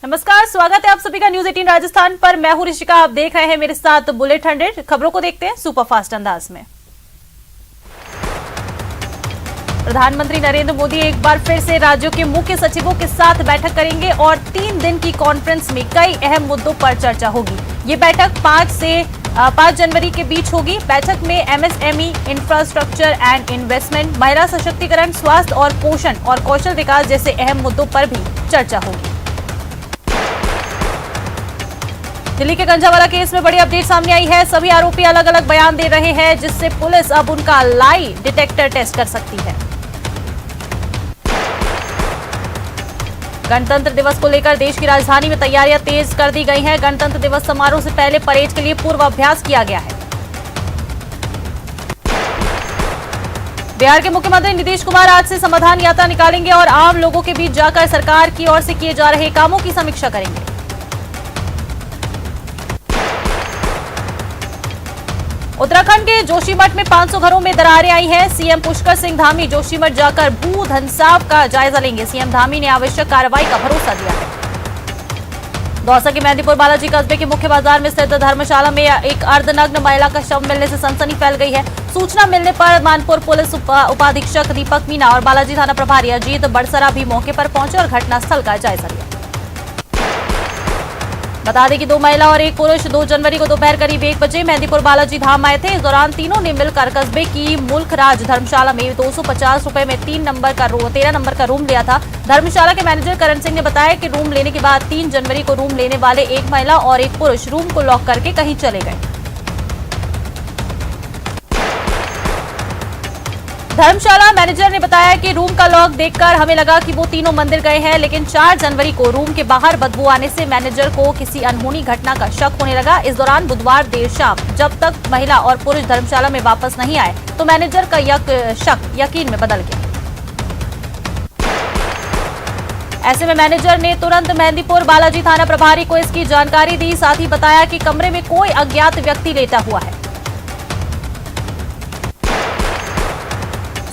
नमस्कार, स्वागत है आप सभी का न्यूज 18 राजस्थान पर। मैं हूं ऋषिका, आप देख रहे हैं मेरे साथ बुलेट 100। खबरों को देखते हैं सुपरफास्ट अंदाज में। प्रधानमंत्री नरेंद्र मोदी एक बार फिर से राज्यों के मुख्य सचिवों के साथ बैठक करेंगे और 3 दिन की कॉन्फ्रेंस में कई अहम मुद्दों पर चर्चा होगी। ये बैठक 5 जनवरी के बीच होगी। बैठक में एमएसएमई, इंफ्रास्ट्रक्चर एंड इन्वेस्टमेंट, महिला सशक्तिकरण, स्वास्थ्य और पोषण और कौशल विकास जैसे अहम मुद्दों पर भी चर्चा होगी। दिल्ली के गंजावाला केस में बड़ी अपडेट सामने आई है। सभी आरोपी अलग अलग बयान दे रहे हैं, जिससे पुलिस अब उनका लाई डिटेक्टर टेस्ट कर सकती है। गणतंत्र दिवस को लेकर देश की राजधानी में तैयारियां तेज कर दी गई हैं। गणतंत्र दिवस समारोह से पहले परेड के लिए पूर्व अभ्यास किया गया है। बिहार के मुख्यमंत्री नीतीश कुमार आज से समाधान यात्रा निकालेंगे और आम लोगों के बीच जाकर सरकार की ओर से किए जा रहे कामों की समीक्षा करेंगे। उत्तराखंड के जोशीमठ में 500 घरों में दरारें आई हैं। सीएम पुष्कर सिंह धामी जोशीमठ जाकर भू धनसाव का जायजा लेंगे। सीएम धामी ने आवश्यक कार्रवाई का भरोसा दिया है। दौसा के मेहंदीपुर बालाजी कस्बे के मुख्य बाजार में स्थित धर्मशाला में एक अर्धनग्न महिला का शव मिलने से सनसनी फैल गई है। सूचना मिलने पर मानपुर पुलिस उपाधीक्षक दीपक मीना और बालाजी थाना प्रभारी अजीत बड़सरा भी मौके पर पहुंचे और घटनास्थल का जायजा लिया। बता दें कि 2 महिला और 1 पुरुष 2 जनवरी को दोपहर करीब 1 बजे मेहंदीपुर बालाजी धाम आए थे। इस दौरान तीनों ने मिलकर कस्बे की मुल्क राज धर्मशाला में 250 रुपए में 13 नंबर का रूम लिया था। धर्मशाला के मैनेजर करण सिंह ने बताया कि रूम लेने के बाद 3 जनवरी को रूम लेने वाले 1 महिला और 1 पुरुष रूम को लॉक करके कहीं चले गए। धर्मशाला मैनेजर ने बताया कि रूम का लॉक देखकर हमें लगा कि वो तीनों मंदिर गए हैं, लेकिन 4 जनवरी को रूम के बाहर बदबू आने से मैनेजर को किसी अनहोनी घटना का शक होने लगा। इस दौरान बुधवार देर शाम जब तक महिला और पुरुष धर्मशाला में वापस नहीं आए तो मैनेजर का शक यकीन में बदल गया। ऐसे में मैनेजर ने तुरंत मेहंदीपुर बालाजी थाना प्रभारी को इसकी जानकारी दी। साथ ही बताया कि कमरे में कोई अज्ञात व्यक्ति लेटा हुआ है।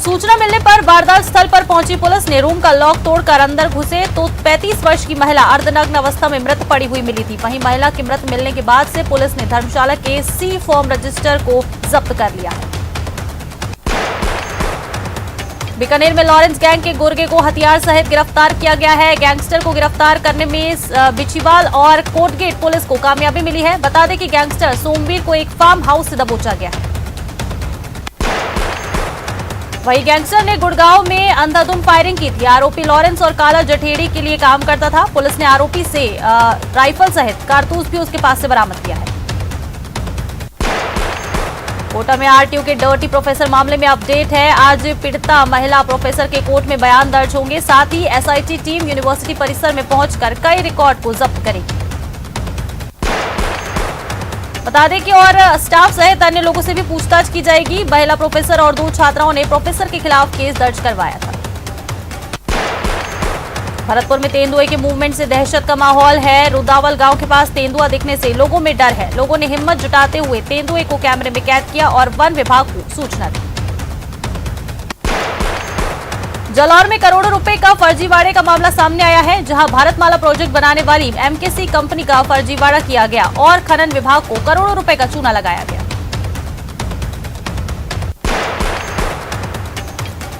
सूचना मिलने पर वारदात स्थल पर पहुंची पुलिस ने रूम का लॉक तोड़कर अंदर घुसे तो 35 वर्ष की महिला अर्धनग्न अवस्था में मृत पड़ी हुई मिली थी। वहीं महिला की मृत मिलने के बाद से पुलिस ने धर्मशाला के सी फॉर्म रजिस्टर को जब्त कर लिया है। बीकानेर में लॉरेंस गैंग के गुर्गे को हथियार सहित गिरफ्तार किया गया है। गैंगस्टर को गिरफ्तार करने में बिछीवाल और कोटगेट पुलिस को कामयाबी मिली है। बता दें कि गैंगस्टर सोमवीर को एक फार्म हाउस से दबोचा गया है। वही गैंगस्टर ने गुड़गांव में अंधाधुंध फायरिंग की थी। आरोपी लॉरेंस और काला जठेड़ी के लिए काम करता था। पुलिस ने आरोपी से राइफल सहित कारतूस भी उसके पास से बरामद किया है। कोटा में आरटीयू के डर्टी प्रोफेसर मामले में अपडेट है। आज पीड़िता महिला प्रोफेसर के कोर्ट में बयान दर्ज होंगे। साथ ही एसआईटी टीम यूनिवर्सिटी परिसर में पहुंचकर कई रिकॉर्ड को जब्त करेगी। बता दें कि और स्टाफ सहित अन्य लोगों से भी पूछताछ की जाएगी। महिला प्रोफेसर और 2 छात्राओं ने प्रोफेसर के खिलाफ केस दर्ज करवाया था। भरतपुर में तेंदुए के मूवमेंट से दहशत का माहौल है। रुदावल गांव के पास तेंदुआ दिखने से लोगों में डर है। लोगों ने हिम्मत जुटाते हुए तेंदुए को कैमरे में कैद किया और वन विभाग को सूचना दी। जालौर में करोड़ों रुपए का फर्जीवाड़े का मामला सामने आया है, जहां भारतमाला प्रोजेक्ट बनाने वाली एमकेसी कंपनी का फर्जीवाड़ा किया गया और खनन विभाग को करोड़ों रुपए का चूना लगाया गया।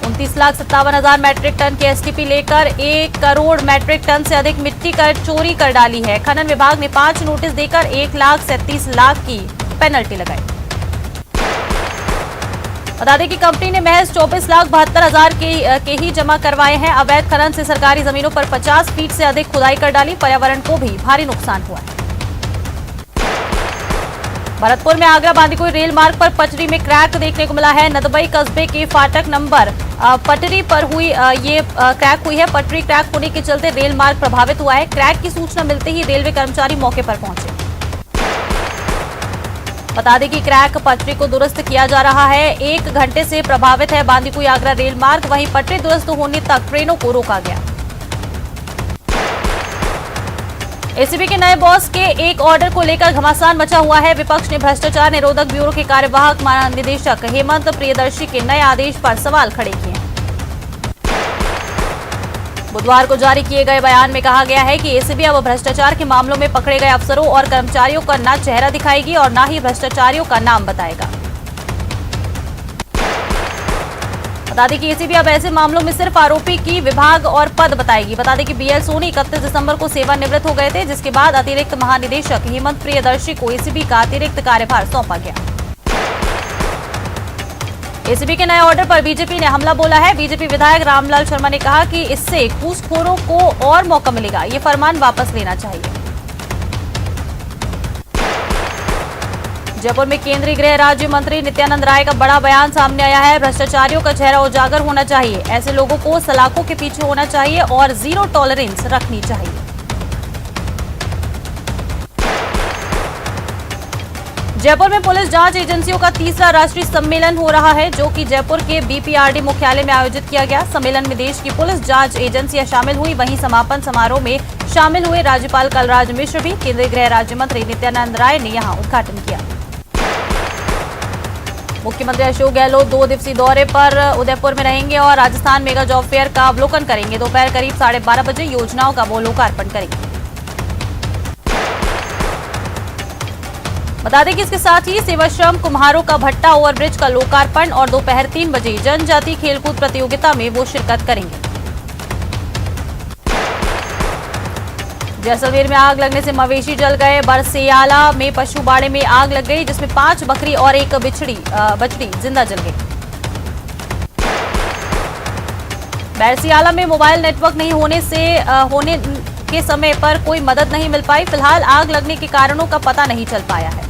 29,57,000 मैट्रिक टन के एसटीपी लेकर 1 करोड़ मैट्रिक टन से अधिक मिट्टी चोरी कर डाली है। खनन विभाग ने 5 नोटिस देकर 1,37,00,000 की पेनल्टी लगाई। बता दें कि कंपनी ने महज 24,72,000 के ही जमा करवाए हैं। अवैध खनन से सरकारी जमीनों पर 50 फीट से अधिक खुदाई कर डाली। पर्यावरण को भी भारी नुकसान हुआ है। भरतपुर में आगरा बांदीकुई रेल मार्ग पर पटरी में क्रैक देखने को मिला है। नदबई कस्बे के फाटक नंबर पटरी पर हुई ये क्रैक हुई है। पटरी क्रैक होने के चलते रेल मार्ग प्रभावित हुआ है। क्रैक की सूचना मिलते ही रेलवे कर्मचारी मौके पर पहुंचे। बता दें कि क्रैक पटरी को दुरुस्त किया जा रहा है। 1 घंटे से प्रभावित है बांदीकुई आगरा रेल मार्ग। वहीं पटरी दुरुस्त होने तक ट्रेनों को रोका गया। एसीबी के नए बॉस के एक ऑर्डर को लेकर घमासान मचा हुआ है। विपक्ष ने भ्रष्टाचार निरोधक ब्यूरो के कार्यवाहक महानिदेशक हेमंत प्रियदर्शी के नए आदेश पर सवाल खड़े किए हैं। बुधवार को जारी किए गए बयान में कहा गया है कि एसीबी अब भ्रष्टाचार के मामलों में पकड़े गए अफसरों और कर्मचारियों का न चेहरा दिखाएगी और न ही भ्रष्टाचारियों का नाम बताएगा। बता दें कि एसीबी अब ऐसे मामलों में सिर्फ आरोपी की विभाग और पद बताएगी। बता दें कि बीएल सोनी 31 दिसंबर को सेवानिवृत्त हो गए थे, जिसके बाद अतिरिक्त महानिदेशक हेमंत प्रियदर्शी को एसीबी का अतिरिक्त कार्यभार सौंपा गया। एसीबी के नए ऑर्डर पर बीजेपी ने हमला बोला है। बीजेपी विधायक रामलाल शर्मा ने कहा कि इससे घूसखोरों को और मौका मिलेगा, ये फरमान वापस लेना चाहिए। जयपुर में केंद्रीय गृह राज्य मंत्री नित्यानंद राय का बड़ा बयान सामने आया है। भ्रष्टाचारियों का चेहरा उजागर होना चाहिए, ऐसे लोगों को सलाखों के पीछे होना चाहिए और जीरो टॉलरेंस रखनी चाहिए। जयपुर में पुलिस जांच एजेंसियों का तीसरा राष्ट्रीय सम्मेलन हो रहा है, जो कि जयपुर के बीपीआरडी मुख्यालय में आयोजित किया गया। सम्मेलन में देश की पुलिस जांच एजेंसियां शामिल हुई। वहीं समापन समारोह में शामिल हुए राज्यपाल कलराज मिश्र भी। केंद्रीय गृह राज्य मंत्री नित्यानंद राय ने यहां उद्घाटन किया। मुख्यमंत्री अशोक गहलोत 2 दिवसीय दौरे पर उदयपुर में रहेंगे और राजस्थान मेगा जॉब फेयर का अवलोकन करेंगे। दोपहर करीब 12:30 बजे योजनाओं का वो लोकार्पण करेंगे। बता दें कि इसके साथ ही सेवाश्रम कुम्हारों का भट्टा ओवरब्रिज का लोकार्पण और दोपहर 3 बजे जनजातीय खेलकूद प्रतियोगिता में वो शिरकत करेंगे। जैसलमेर में आग लगने से मवेशी जल गए। बरसियाला में पशु बाड़े में आग लग गई, जिसमें 5 बकरी और 1 बछड़ी जिंदा जल गई। बरसियाला में मोबाइल नेटवर्क नहीं होने के समय पर कोई मदद नहीं मिल पाई। फिलहाल आग लगने के कारणों का पता नहीं चल पाया है।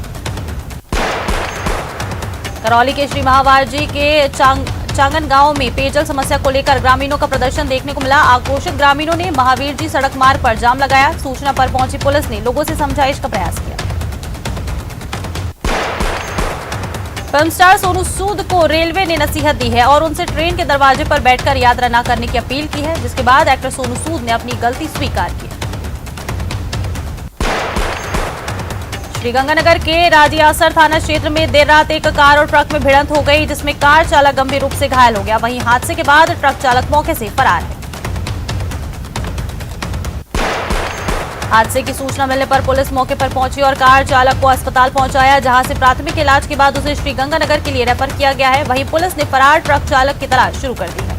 करौली के श्री महावार जी के चांगन गांव में पेयजल समस्या को लेकर ग्रामीणों का प्रदर्शन देखने को मिला। आक्रोशित ग्रामीणों ने महावीर जी सड़क मार्ग पर जाम लगाया। सूचना पर पहुंची पुलिस ने लोगों से समझाइश का प्रयास किया। फिल्म स्टार सोनू सूद को रेलवे ने नसीहत दी है और उनसे ट्रेन के दरवाजे पर बैठकर यात्रा न करने की अपील की है, जिसके बाद एक्टर सोनू सूद ने अपनी गलती स्वीकार की। श्रीगंगानगर के राजियासर थाना क्षेत्र में देर रात एक कार और ट्रक में भिड़ंत हो गई, जिसमें कार चालक गंभीर रूप से घायल हो गया। वहीं हादसे के बाद ट्रक चालक मौके से फरार है। हादसे की सूचना मिलने पर पुलिस मौके पर पहुंची और कार चालक को अस्पताल पहुंचाया, जहां से प्राथमिक इलाज के बाद उसे श्रीगंगानगर के लिए रेफर किया गया है। वहीं पुलिस ने फरार ट्रक चालक की तलाश शुरू कर दी है।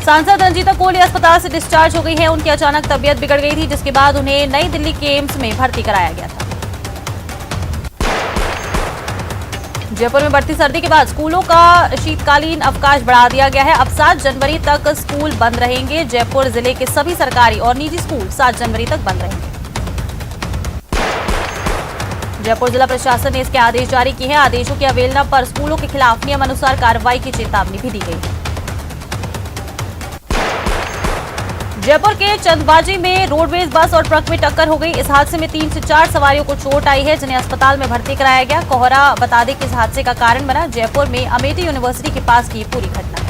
सांसद रंजीता कोहली अस्पताल से डिस्चार्ज हो गई है। उनकी अचानक तबीयत बिगड़ गई थी, जिसके बाद उन्हें नई दिल्ली के एम्स में भर्ती कराया गया था। जयपुर में बढ़ती सर्दी के बाद स्कूलों का शीतकालीन अवकाश बढ़ा दिया गया है। अब 7 जनवरी तक स्कूल बंद रहेंगे। जयपुर जिले के सभी सरकारी और निजी स्कूल 7 जनवरी तक बंद रहेंगे। जयपुर जिला प्रशासन ने इसके आदेश जारी किए हैं। आदेशों की अवहेलना पर स्कूलों के खिलाफ नियमानुसार कार्रवाई की चेतावनी भी दी गई है। जयपुर के चंदबाजी में रोडवेज बस और ट्रक में टक्कर हो गई। इस हादसे में 3 से 4 सवारियों को चोट आई है, जिन्हें अस्पताल में भर्ती कराया गया। कोहरा बता दें कि इस हादसे का कारण बना जयपुर में अमेठी यूनिवर्सिटी के पास की पूरी घटना है।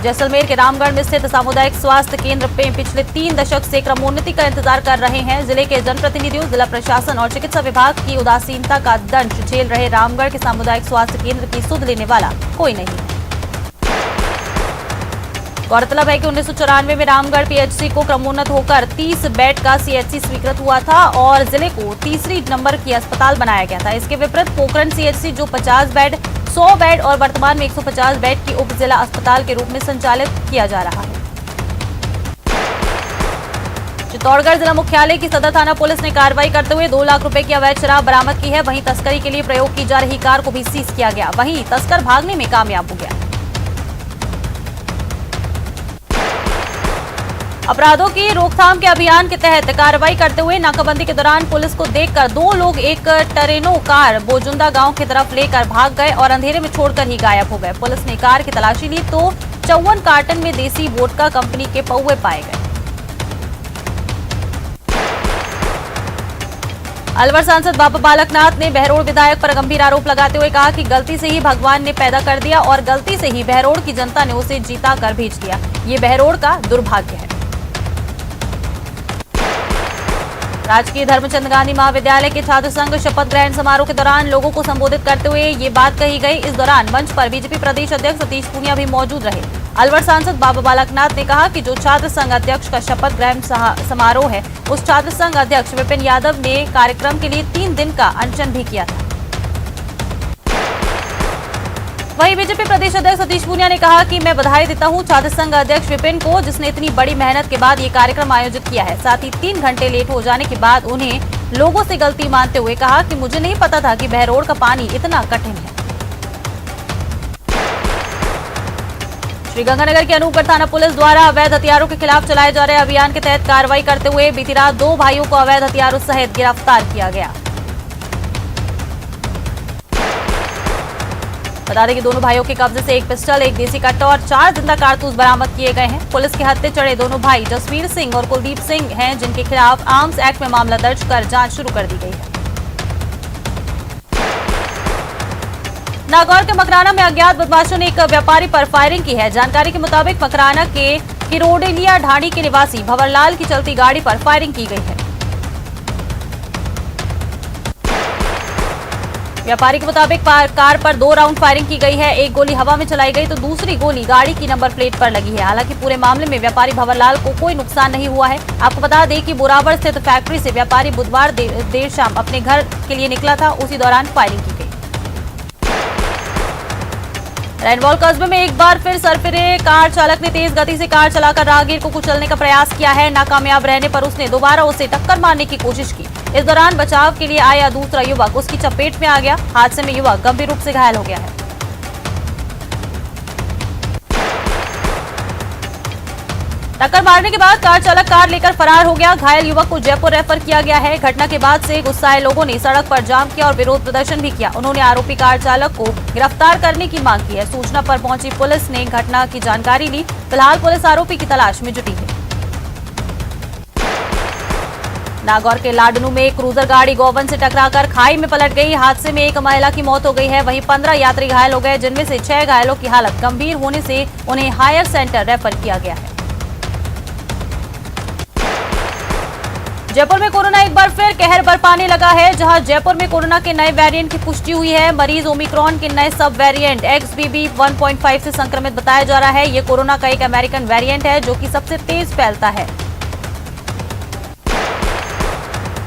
जैसलमेर के रामगढ़ में स्थित सामुदायिक स्वास्थ्य केंद्र में पिछले 3 दशक से क्रमोन्नति का इंतजार कर रहे हैं। जिले के जनप्रतिनिधियों, जिला प्रशासन और चिकित्सा विभाग की उदासीनता का दंश झेल रहे रामगढ़ के सामुदायिक स्वास्थ्य केंद्र की सुध लेने वाला कोई नहीं है। गौरतलब है कि 1994 में रामगढ़ पीएचसी को क्रमोन्नत होकर 30 बेड का सीएचसी स्वीकृत हुआ था और जिले को तीसरी नंबर की अस्पताल बनाया गया था। इसके विपरीत पोखरण सीएचसी जो 50 बेड, 100 बेड और वर्तमान में 150 बेड की उप जिला अस्पताल के रूप में संचालित किया जा रहा है। चित्तौड़गढ़ जिला मुख्यालय की सदर थाना पुलिस ने कार्रवाई करते हुए 2 लाख रुपए की अवैध शराब बरामद की है। वहीं तस्करी के लिए प्रयोग की जा रही कार को भी सीज किया गया। वहीं तस्कर भागने में कामयाब हो गया। अपराधों की रोकथाम के अभियान के तहत कार्रवाई करते हुए नाकाबंदी के दौरान पुलिस को देखकर 2 लोग एक टरेनो कार बोजुंदा गांव की तरफ लेकर भाग गए और अंधेरे में छोड़कर ही गायब हो गए। पुलिस ने कार की तलाशी ली तो 54 कार्टन में देसी वोडका कंपनी के पौवे पाए गए। अलवर सांसद बाबा बालकनाथ ने बहरोड़ विधायक पर गंभीर आरोप लगाते हुए कहा कि गलती से ही भगवान ने पैदा कर दिया और गलती से ही बहरोड़ की जनता ने उसे जीता कर भेज दिया। ये बहरोड़ का दुर्भाग्य है। राजकीय धर्मचंद गांधी महाविद्यालय के छात्र संघ शपथ ग्रहण समारोह के दौरान लोगों को संबोधित करते हुए ये बात कही गई। इस दौरान मंच पर बीजेपी प्रदेश अध्यक्ष सतीश पूनिया भी मौजूद रहे। अलवर सांसद बाबा बालकनाथ ने कहा कि जो छात्र संघ अध्यक्ष का शपथ ग्रहण समारोह है, उस छात्र संघ अध्यक्ष विपिन यादव ने कार्यक्रम के लिए 3 दिन का अनशन भी किया था। वहीं बीजेपी प्रदेश अध्यक्ष सतीश पूनिया ने कहा कि मैं बधाई देता हूं छात्र संघ अध्यक्ष विपिन को, जिसने इतनी बड़ी मेहनत के बाद ये कार्यक्रम आयोजित किया है। साथ ही 3 घंटे लेट हो जाने के बाद उन्हें लोगों से गलती मानते हुए कहा कि मुझे नहीं पता था कि बहरोड का पानी इतना कठिन है। श्रीगंगानगर के अनूपगढ़ थाना पुलिस द्वारा अवैध हथियारों के खिलाफ चलाए जा रहे अभियान के तहत कार्रवाई करते हुए बीती रात 2 भाइयों को अवैध हथियारों सहित गिरफ्तार किया गया। बता दें कि दोनों भाइयों के कब्जे से 1 पिस्टल, 1 देसी कट्टा और 4 जिंदा कारतूस बरामद किए गए हैं। पुलिस के हत्थे चढ़े दोनों भाई जसवीर सिंह और कुलदीप सिंह हैं, जिनके खिलाफ आर्म्स एक्ट में मामला दर्ज कर जांच शुरू कर दी गई है। नागौर के मकराना में अज्ञात बदमाशों ने एक व्यापारी पर फायरिंग की है। जानकारी के मुताबिक मकराना के किरोडेलिया ढाणी के निवासी भंवरलाल की चलती गाड़ी पर फायरिंग की गई है। व्यापारी के मुताबिक कार पर 2 राउंड फायरिंग की गई है। एक गोली हवा में चलाई गई तो दूसरी गोली गाड़ी की नंबर प्लेट पर लगी है। हालांकि पूरे मामले में व्यापारी भंवरलाल को कोई नुकसान नहीं हुआ है। आपको बता दें कि बोरावड़ स्थित फैक्ट्री से व्यापारी बुधवार देर शाम अपने घर के लिए निकला था, उसी दौरान फायरिंग की गई। रैनवॉल कस्बे में एक बार फिर सरफिरे कार चालक ने तेज गति से कार चलाकर राहगीर को कुचलने का प्रयास किया है। नाकामयाब रहने पर उसने दोबारा उसे टक्कर मारने की कोशिश की। इस दौरान बचाव के लिए आया दूसरा युवक उसकी चपेट में आ गया। हादसे में युवक गंभीर रूप से घायल हो गया है। टक्कर मारने के बाद कार चालक कार लेकर फरार हो गया। घायल युवक को जयपुर रेफर किया गया है। घटना के बाद से गुस्साए लोगों ने सड़क पर जाम किया और विरोध प्रदर्शन भी किया। उन्होंने आरोपी कार चालक को गिरफ्तार करने की मांग की है। सूचना पर पहुंची पुलिस ने घटना की जानकारी ली। फिलहाल पुलिस आरोपी की तलाश में जुटी है। नागौर के लाडनू में एक क्रूजर गाड़ी गोवन से टकराकर खाई में पलट गई। हादसे में एक महिला की मौत हो गई है, वहीं 15 यात्री घायल हो गए, जिनमें से 6 घायलों की हालत गंभीर होने से उन्हें हायर सेंटर रेफर किया गया है। जयपुर में कोरोना एक बार फिर कहर बरपाने लगा है, जहां जयपुर में कोरोना के नए वेरिएंट की पुष्टि हुई है। मरीज ओमिक्रॉन के नए सब वेरिएंट XBB 1.5 से संक्रमित बताया जा रहा है। ये कोरोना का एक अमेरिकन वेरिएंट है जो कि सबसे तेज फैलता है।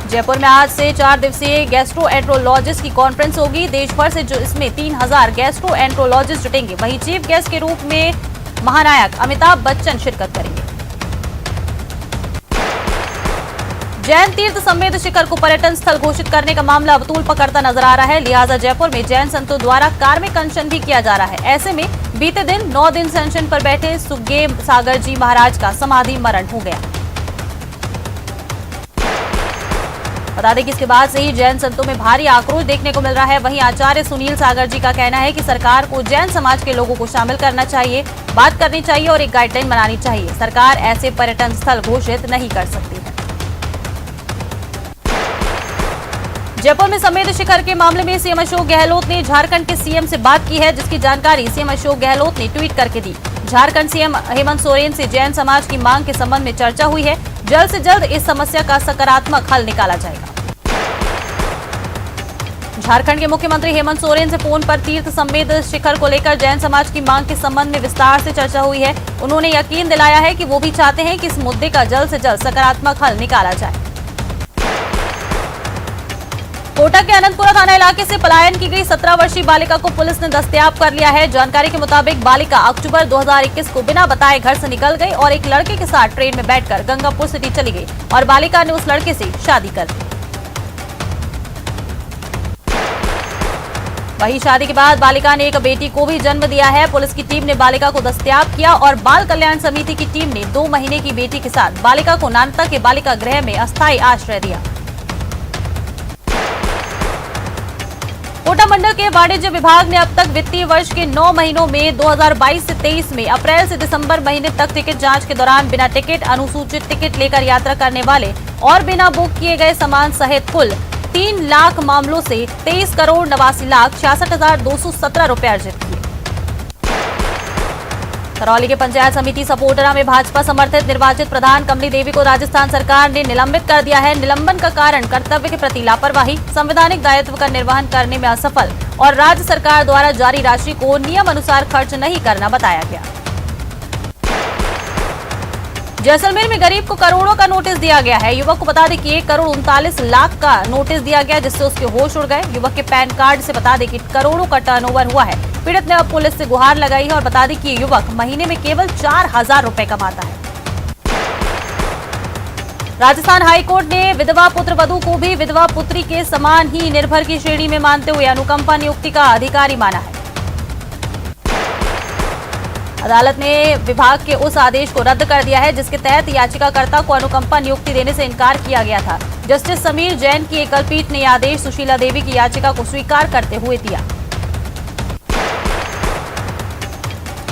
जयपुर में आज से 4 दिवसीय गैस्ट्रोएंट्रोलॉजिस्ट की कॉन्फ्रेंस होगी। देश भर से जो इसमें 3000 गैस्ट्रोएंट्रोलॉजिस्ट जुटेंगे। वहीं चीफ गेस्ट के रूप में महानायक अमिताभ बच्चन शिरकत करेंगे। जैन तीर्थ समेत शिखर को पर्यटन स्थल घोषित करने का मामला अब तूल पकड़ता नजर आ रहा है। लिहाजा जयपुर में जैन संतों द्वारा कार्मिक अनशन भी किया जा रहा है। ऐसे में बीते दिन 9 दिन से अनशन पर बैठे सुखदेव सागर जी महाराज का समाधि मरण हो गया। बता दें कि इसके बाद से ही जैन संतों में भारी आक्रोश देखने को मिल रहा है। वहीं आचार्य सुनील सागर जी का कहना है कि सरकार को जैन समाज के लोगों को शामिल करना चाहिए, बात करनी चाहिए और एक गाइडलाइन बनानी चाहिए। सरकार ऐसे पर्यटन स्थल घोषित नहीं कर सकती है। जयपुर में समेत शिखर के मामले में सीएम अशोक गहलोत ने झारखंड के सीएम से बात की है, जिसकी जानकारी सीएम अशोक गहलोत ने ट्वीट करके दी। झारखंड सीएम हेमंत सोरेन से जैन समाज की मांग के संबंध में चर्चा हुई है। जल्द से जल्द इस समस्या का सकारात्मक हल निकाला जाएगा। झारखंड के मुख्यमंत्री हेमंत सोरेन से फोन पर तीर्थ समेत शिखर को लेकर जैन समाज की मांग के संबंध में विस्तार से चर्चा हुई है। उन्होंने यकीन दिलाया है कि वो भी चाहते हैं कि इस मुद्दे का जल्द से जल्द सकारात्मक हल निकाला जाए। कोटा के अनंतपुरा थाना इलाके से पलायन की गई 17 वर्षीय बालिका को पुलिस ने दस्तयाब कर लिया है। जानकारी के मुताबिक बालिका अक्टूबर 2021 को बिना बताए घर से निकल गई और एक लड़के के साथ ट्रेन में बैठकर गंगापुर सिटी चली गई और बालिका ने उस लड़के से शादी कर ली। वहीं शादी के बाद बालिका ने एक बेटी को भी जन्म दिया है। पुलिस की टीम ने बालिका को दस्तयाब किया और बाल कल्याण समिति की टीम ने 2 महीने की बेटी के साथ बालिका को नानता के बालिका गृह में अस्थायी आश्रय दिया। कोटा मंडल के वाणिज्य विभाग ने अब तक वित्तीय वर्ष के 9 महीनों में 2022 से 23 में अप्रैल से दिसंबर महीने तक टिकट जांच के दौरान बिना टिकट, अनुसूचित टिकट लेकर यात्रा करने वाले और बिना बुक किए गए सामान सहित कुल 3 लाख मामलों से 23,89,66,217 रुपए अर्जित किए। करौली के पंचायत समिति सपोटरा में भाजपा समर्थित निर्वाचित प्रधान कमली देवी को राजस्थान सरकार ने निलंबित कर दिया है। निलंबन का कारण कर्तव्य के प्रति लापरवाही, संवैधानिक दायित्व का निर्वहन करने में असफल और राज्य सरकार द्वारा जारी राशि को नियम अनुसार खर्च नहीं करना बताया गया। जैसलमेर में गरीब को करोड़ों का नोटिस दिया गया है। युवक को बता दें कि 1,39,00,000 का नोटिस दिया गया, जिससे उसके होश उड़ गए। युवक के पैन कार्ड से बता दें कि करोड़ों का टर्नओवर हुआ है। पीड़ित ने अब पुलिस से गुहार लगाई है और बता दें कि ये युवक महीने में केवल 4,000 रुपए कमाता है। राजस्थान हाईकोर्ट ने विधवा पुत्र वधू को भी विधवा पुत्री के समान ही निर्भर की श्रेणी में मानते हुए अनुकंपा नियुक्ति का अधिकारी माना है। अदालत ने विभाग के उस आदेश को रद्द कर दिया है जिसके तहत याचिकाकर्ता को अनुकंपा नियुक्ति देने से इनकार किया गया था। जस्टिस समीर जैन की एकल पीठ ने यह आदेश सुशीला देवी की याचिका को स्वीकार करते हुए दिया।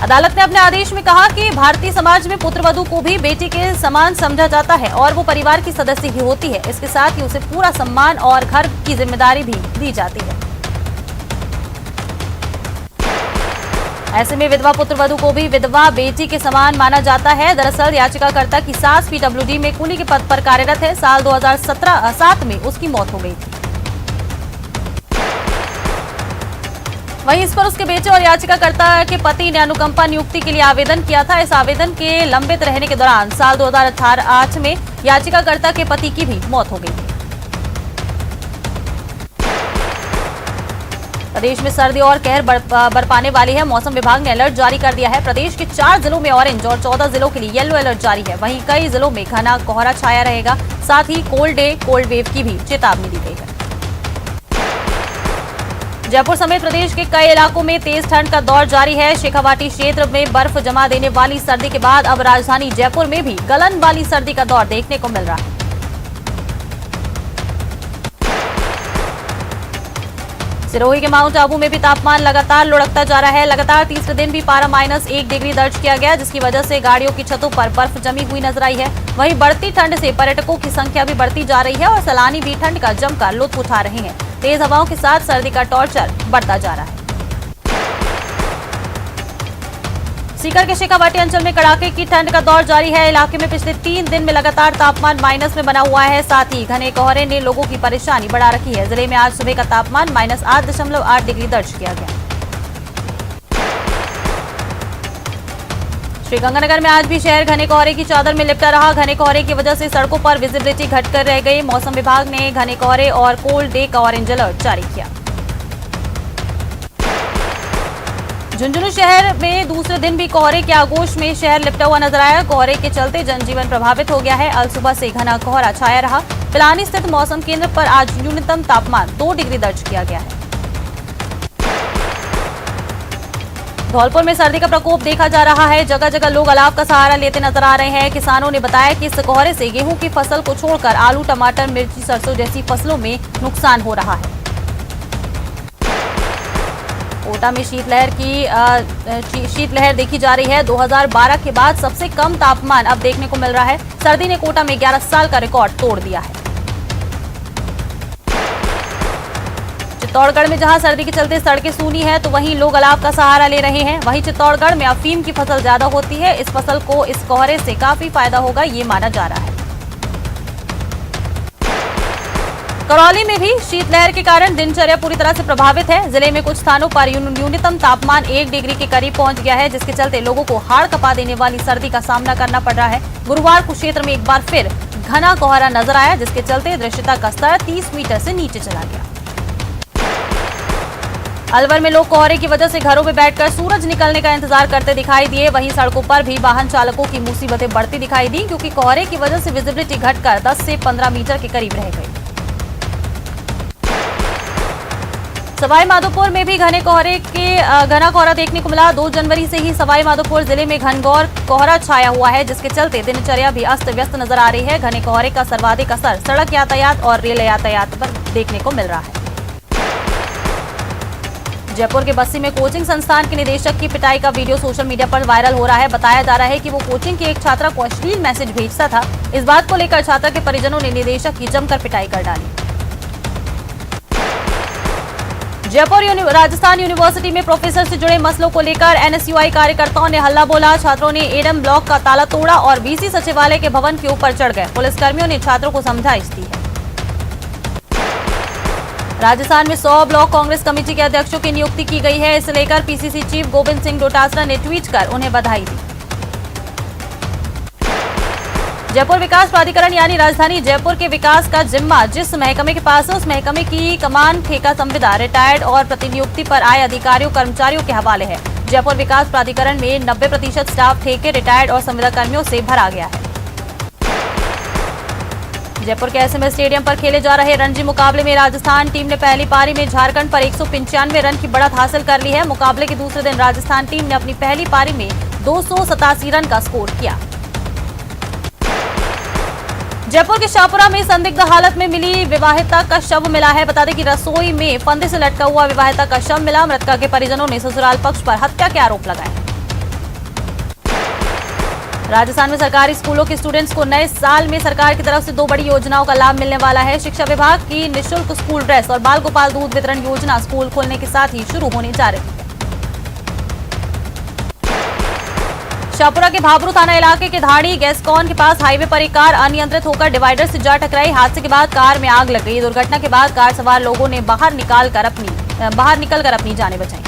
अदालत ने अपने आदेश में कहा कि भारतीय समाज में पुत्रवधू को भी बेटी के समान समझा जाता है और वो परिवार की सदस्य ही होती है। इसके साथ ही उसे पूरा सम्मान और घर की जिम्मेदारी भी दी जाती है। ऐसे में विधवा पुत्रवधू को भी विधवा बेटी के समान माना जाता है। दरअसल याचिकाकर्ता की सास पीडब्ल्यूडी में कुली के पद पर कार्यरत है। साल 2007 में उसकी मौत हो गई थी। वहीं इस पर उसके बेटे और याचिकाकर्ता के पति ने अनुकंपा नियुक्ति के लिए आवेदन किया था। इस आवेदन के लंबित रहने के दौरान साल 2008 में याचिकाकर्ता के पति की भी मौत हो गई थी। प्रदेश में सर्दी और कहर बरपाने वाली है। मौसम विभाग ने अलर्ट जारी कर दिया है। प्रदेश के 4 जिलों में ऑरेंज और 14 जिलों के लिए येलो अलर्ट जारी है। वहीं कई जिलों में घना कोहरा छाया रहेगा। साथ ही कोल्ड डे कोल्ड वेव की भी चेतावनी दी गई है। जयपुर समेत प्रदेश के कई इलाकों में तेज ठंड का दौर जारी है। शेखावाटी क्षेत्र में बर्फ जमा देने वाली सर्दी के बाद अब राजधानी जयपुर में भी गलन वाली सर्दी का दौर देखने को मिल रहा है। सिरोही के माउंट आबू में भी तापमान लगातार लुढ़कता जा रहा है। लगातार तीसरे दिन भी पारा -1 डिग्री दर्ज किया गया, जिसकी वजह से गाड़ियों की छतों पर बर्फ जमी हुई नजर आई है। वहीं बढ़ती ठंड से पर्यटकों की संख्या भी बढ़ती जा रही है और सैलानी भी ठंड का जमकर लुत्फ उठा रहे हैं। तेज हवाओं के साथ सर्दी का टॉर्चर बढ़ता जा रहा है। सीकर के शेखावाटी अंचल में कड़ाके की ठंड का दौर जारी है। इलाके में पिछले 3 दिन में लगातार तापमान माइनस में बना हुआ है। साथ ही घने कोहरे ने लोगों की परेशानी बढ़ा रखी है। जिले में आज सुबह का तापमान -8.8 डिग्री दर्ज किया गया। श्रीगंगानगर में आज भी शहर घने कोहरे की चादर में लिपटा रहा। घने कोहरे की वजह से सड़कों पर विजिबिलिटी घटकर रह गई। मौसम विभाग ने घने कोहरे और कोल्ड डे का ऑरेंज अलर्ट जारी किया। झुंझुनू शहर में दूसरे दिन भी कोहरे के आगोश में शहर लिपटा हुआ नजर आया। कोहरे के चलते जनजीवन प्रभावित हो गया है। अल सुबह से घना कोहरा छाया रहा। पिलानी स्थित मौसम केंद्र पर आज न्यूनतम तापमान 2 डिग्री दर्ज किया गया है। धौलपुर में सर्दी का प्रकोप देखा जा रहा है। जगह जगह लोग अलाव का सहारा लेते नजर आ रहे हैं। किसानों ने बताया कि इस कोहरे से गेहूं की फसल को छोड़कर आलू, टमाटर, मिर्ची, सरसों जैसी फसलों में नुकसान हो रहा है। कोटा में शीतलहर देखी जा रही है। 2012 के बाद सबसे कम तापमान अब देखने को मिल रहा है। सर्दी ने कोटा में 11 साल का रिकॉर्ड तोड़ दिया है। चित्तौड़गढ़ में जहां सर्दी के चलते सड़कें सूनी है, तो वहीं लोग अलाव का सहारा ले रहे हैं। वहीं चित्तौड़गढ़ में अफीम की फसल ज्यादा होती है। इस फसल को इस कोहरे से काफी फायदा होगा, ये माना जा रहा है। करौली में भी शीतलहर के कारण दिनचर्या पूरी तरह से प्रभावित है। जिले में कुछ स्थानों पर न्यूनतम तापमान 1 डिग्री के करीब पहुंच गया है, जिसके चलते लोगों को हाड़ कपा देने वाली सर्दी का सामना करना पड़ रहा है। गुरुवार को क्षेत्र में एक बार फिर घना कोहरा नजर आया, जिसके चलते दृश्यता का स्तर 30 मीटर से नीचे चला गया। अलवर में लोग कोहरे की वजह से घरों में बैठकर सूरज निकलने का इंतजार करते दिखाई दिए। वहीं सड़कों पर भी वाहन चालकों की मुसीबतें बढ़ती दिखाई दी, क्योंकि कोहरे की वजह से विजिबिलिटी घटकर 10 से 15 मीटर के करीब रह गई। सवाई माधोपुर में भी घना कोहरा देखने को मिला। 2 जनवरी से ही सवाई माधोपुर जिले में घनघोर कोहरा छाया हुआ है, जिसके चलते दिनचर्या भी अस्त व्यस्त नजर आ रही है। घने कोहरे का सर्वाधिक असर सड़क यातायात और रेल यातायात पर देखने को मिल रहा है। जयपुर के बस्सी में कोचिंग संस्थान के निदेशक की पिटाई का वीडियो सोशल मीडिया पर वायरल हो रहा है। बताया जा रहा है कि वो कोचिंग की एक छात्रा को अश्लील मैसेज भेजता था। इस बात को लेकर छात्रा के परिजनों ने निदेशक की जमकर पिटाई कर डाली। राजस्थान यूनिवर्सिटी में प्रोफेसर से जुड़े मसलों को लेकर एनएसयूआई कार्यकर्ताओं ने हल्ला बोला। छात्रों ने एडम ब्लॉक का ताला तोड़ा और वीसी सचिवालय के भवन के ऊपर चढ़ गए। पुलिसकर्मियों ने छात्रों को समझाइश दी है। राजस्थान में 100 ब्लॉक कांग्रेस कमेटी के अध्यक्षों की नियुक्ति की गई है। इसे लेकर पीसीसी चीफ गोविंद सिंह डोटासरा ने ट्वीट कर उन्हें बधाई दी। जयपुर विकास प्राधिकरण यानी राजधानी जयपुर के विकास का जिम्मा जिस महकमे के पास है, उस महकमे की कमान ठेका संविदा रिटायर्ड और प्रतिनियुक्ति पर आए अधिकारियों कर्मचारियों के हवाले है। जयपुर विकास प्राधिकरण में 90% स्टाफ ठेके, रिटायर्ड और संविदा कर्मियों से भरा गया है। जयपुर के एसएमएस स्टेडियम पर खेले जा रहे रणजी मुकाबले में राजस्थान टीम ने पहली पारी में झारखंड पर 195 रन की बढ़त हासिल कर ली है। मुकाबले के दूसरे दिन राजस्थान टीम ने अपनी पहली पारी में 287 रन का स्कोर किया। जयपुर के शाहपुरा में संदिग्ध हालत में मिली विवाहिता का शव मिला है। बता दें कि रसोई में फंदे से लटका हुआ विवाहिता का शव मिला। मृतका के परिजनों ने ससुराल पक्ष पर हत्या के आरोप लगाए। राजस्थान में सरकारी स्कूलों के स्टूडेंट्स को नए साल में सरकार की तरफ से 2 बड़ी योजनाओं का लाभ मिलने वाला है। शिक्षा विभाग की निःशुल्क स्कूल ड्रेस और बाल गोपाल दूध वितरण योजना स्कूल खोलने के साथ ही शुरू होने जा रही है। शाहपुरा के भाबरू थाना इलाके के धाड़ी गैसकॉन के पास हाईवे पर एक कार अनियंत्रित होकर डिवाइडर से जा टकराई। हादसे के बाद कार में आग लग गई। दुर्घटना के बाद कार सवार लोगों ने बाहर निकलकर अपनी जानें बचाई।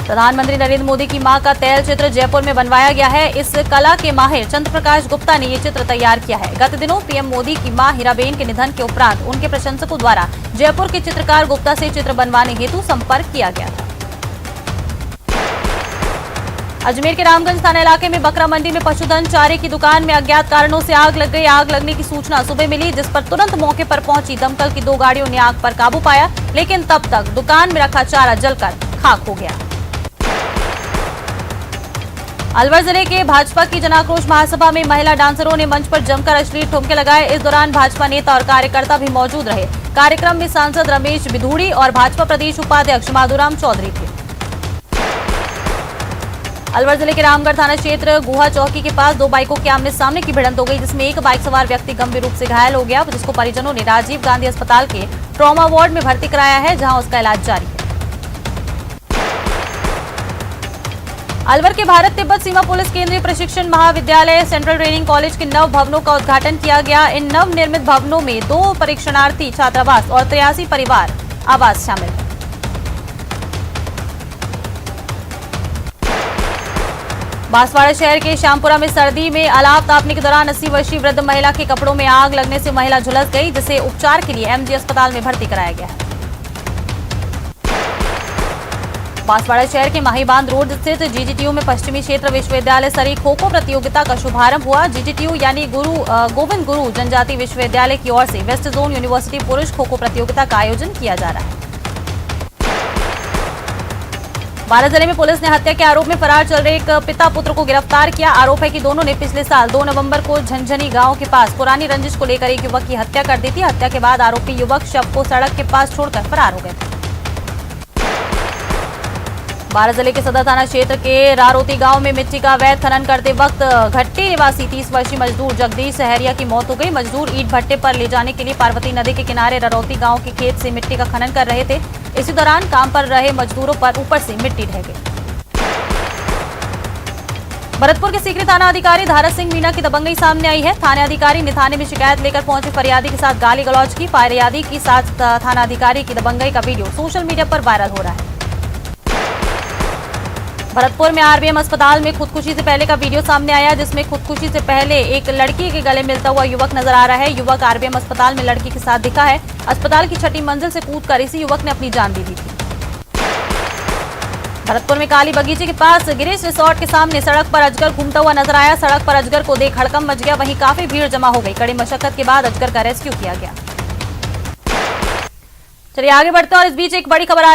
प्रधानमंत्री नरेंद्र मोदी की मां का तैल चित्र जयपुर में बनवाया गया है। इस कला के माहिर चंद्र प्रकाश गुप्ता ने ये चित्र तैयार किया है। गत दिनों पीएम मोदी की मां हीराबेन के निधन के उपरांत उनके प्रशंसकों द्वारा जयपुर के चित्रकार गुप्ता से चित्र बनवाने हेतु संपर्क किया गया था। अजमेर के रामगंज थाना इलाके में बकरा मंडी में पशुधन चारे की दुकान में अज्ञात कारणों से आग लग गई। आग लगने की सूचना सुबह मिली, जिस पर तुरंत मौके पर पहुंची दमकल की 2 गाड़ियों ने आग पर काबू पाया, लेकिन तब तक दुकान में रखा चारा जलकर खाक हो गया। अलवर जिले के भाजपा की जनाक्रोश महासभा में महिला डांसरों ने मंच पर जमकर अश्लील ठुमके लगाए। इस दौरान भाजपा नेता और कार्यकर्ता भी मौजूद रहे। कार्यक्रम में सांसद रमेश बिधूड़ी और भाजपा प्रदेश उपाध्यक्ष माधुराम चौधरी थे। अलवर जिले के रामगढ़ थाना क्षेत्र गुहा चौकी के पास 2 बाइकों के आमने सामने की भिड़ंत हो गई, जिसमें एक बाइक सवार व्यक्ति गंभीर रूप से घायल हो गया, जिसको परिजनों ने राजीव गांधी अस्पताल के ट्रॉमा वार्ड में भर्ती कराया है, जहां उसका इलाज जारी है। अलवर के भारत तिब्बत सीमा पुलिस केंद्रीय प्रशिक्षण महाविद्यालय सेंट्रल ट्रेनिंग कॉलेज के नव भवनों का उद्घाटन किया गया। इन नव निर्मित भवनों में 2 परीक्षणार्थी छात्रावास और 83 परिवार आवास शामिल है। बांसवाड़ा शहर के श्यामपुरा में सर्दी में अलाव तापने के दौरान 80 वर्षीय वृद्ध महिला के कपड़ों में आग लगने से महिला झुलस गई, जिसे उपचार के लिए एमजी अस्पताल में भर्ती कराया गया है। बांसवाड़ा शहर के माहीबांध रोड स्थित जीजीटीयू में पश्चिमी क्षेत्र विश्वविद्यालय स्तरीय खो-खो प्रतियोगिता का शुभारंभ हुआ। जीजीटीयू यानी गोविंद गुरु जनजाति विश्वविद्यालय की ओर से वेस्ट जोन यूनिवर्सिटी पुरुष खो-खो प्रतियोगिता का आयोजन किया जा रहा है। बारां जिले में पुलिस ने हत्या के आरोप में फरार चल रहे एक पिता पुत्र को गिरफ्तार किया। आरोप है कि दोनों ने पिछले साल 2 नवंबर को झंझनी गांव के पास पुरानी रंजिश को लेकर एक युवक की हत्या कर दी थी। हत्या के बाद आरोपी युवक शव को सड़क के पास छोड़कर फरार हो गए थे। बारां जिले के सदर थाना क्षेत्र के रारोती गांव में मिट्टी का अवैध खनन करते वक्त घट्टी निवासी 30 वर्षीय मजदूर जगदीश सहरिया की मौत हो गई। मजदूर ईंट भट्टे पर ले जाने के लिए पार्वती नदी के किनारे रारोती गांव के खेत से मिट्टी का खनन कर रहे थे। इसी दौरान काम पर रहे मजदूरों पर ऊपर से मिट्टी ढह गई। भरतपुर के सीकरी थाना अधिकारी धारत सिंह मीणा की दबंगई सामने आई है। थाना अधिकारी ने थाने में शिकायत लेकर पहुंचे फरियादी के साथ गाली गलौज की। फरियादी के साथ थाना अधिकारी की दबंगई का वीडियो सोशल मीडिया पर वायरल हो रहा है। भरतपुर में आरबीएम अस्पताल में खुदकुशी से पहले का वीडियो सामने आया, जिसमें खुदकुशी से पहले एक लड़की के गले मिलता हुआ युवक नजर आ रहा है। युवक आरबीएम अस्पताल में लड़की के साथ दिखा है। अस्पताल की 6ठी मंजिल से कूदकर इसी युवक ने अपनी जान दे दी थी। भरतपुर में काली बगीचे के पास गिरीश रिसोर्ट के सामने सड़क पर अजगर घूमता हुआ नजर आया। सड़क पर अजगर को देख हड़कंप मच गया, वहीं काफी भीड़ जमा हो गई। कड़ी मशक्कत के बाद अजगर का रेस्क्यू किया गया। चलिए आगे बढ़ते हैं और इस बीच एक बड़ी खबर